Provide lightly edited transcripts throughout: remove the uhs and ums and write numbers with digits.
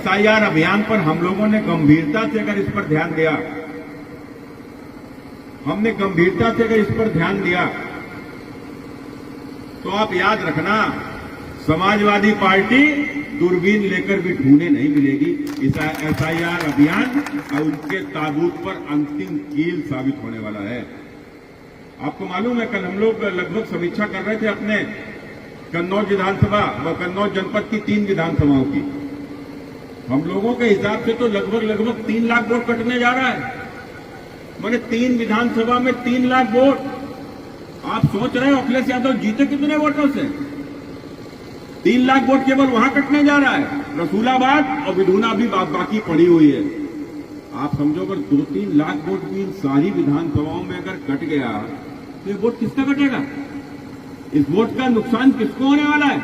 SIR अभियान पर हम लोगों ने गंभीरता से अगर इस पर ध्यान दिया, हमने गंभीरता से अगर इस पर ध्यान दिया, तो आप याद रखना समाजवादी पार्टी दूरबीन लेकर भी ढूंढे नहीं मिलेगी। इस एसआईआर अभियान और उनके ताबूत पर अंतिम कील साबित होने वाला है। आपको मालूम है, कल हम लोग लगभग समीक्षा कर रहे थे अपने कन्नौज विधानसभा व कन्नौज जनपद की 3 विधानसभाओं की। हम लोगों के हिसाब से तो लगभग 3 लाख वोट कटने जा रहा है। मैंने 3 विधानसभा में 3 लाख वोट। आप सोच रहे हो अखिलेश यादव जीते कितने वोटों से? 3 लाख वोट केवल वहां कटने जा रहा है। रसूलाबाद और विधुना भी बाकी पड़ी हुई है। आप समझो अगर 2-3 लाख वोट भी इन सारी विधानसभाओं में अगर कट गया तो ये वोट किसका कटेगा? इस वोट का नुकसान किसको होने वाला है?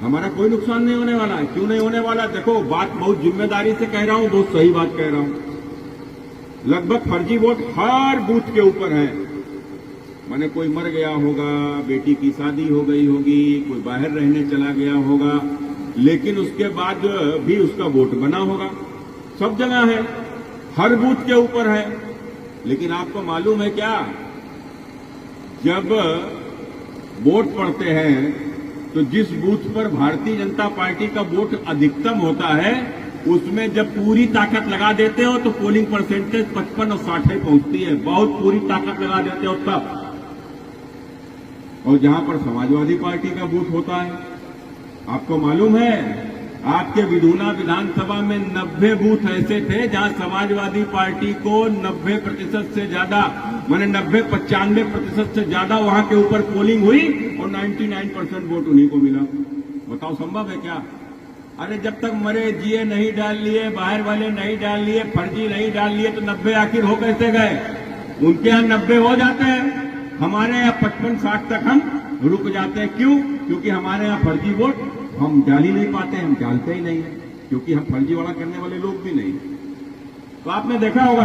हमारा कोई नुकसान नहीं होने वाला है। क्यों नहीं होने वाला? देखो, बात बहुत जिम्मेदारी से कह रहा हूं, बहुत सही बात कह रहा हूं। लगभग फर्जी वोट हर बूथ के ऊपर है। माने कोई मर गया होगा, बेटी की शादी हो गई होगी, कोई बाहर रहने चला गया होगा, लेकिन उसके बाद भी उसका वोट बना होगा। सब जगह है, हर बूथ के ऊपर है। लेकिन आपको मालूम है क्या, जब वोट पड़ते हैं तो जिस बूथ पर भारतीय जनता पार्टी का वोट अधिकतम होता है, उसमें जब पूरी ताकत लगा देते हो तो पोलिंग परसेंटेज 55 और 60 पहुंचती है। बहुत पूरी ताकत लगा देते हो तब। और जहां पर समाजवादी पार्टी का बूथ होता है, आपको मालूम है, आपके विधुना विधानसभा में 90 बूथ ऐसे थे जहां समाजवादी पार्टी को 90% से ज्यादा, माने 90-95% से ज्यादा वहां के ऊपर पोलिंग हुई और 99% वोट उन्हीं को मिला। बताओ संभव है क्या? अरे जब तक मरे जिए नहीं डाल लिए, बाहर वाले नहीं डाल लिए, फर्जी नहीं डाल लिए, तो 90 आखिर हो कैसे गए? उनके यहां 90 हो जाते हैं, हमारे यहाँ 55-60 तक हम रुक जाते हैं। क्यों? क्योंकि हमारे यहाँ फर्जी वोट हम डाल ही नहीं पाते, हम डालते ही नहीं है, क्योंकि हम फर्जीवाड़ा करने वाले लोग भी नहीं। तो आपने देखा होगा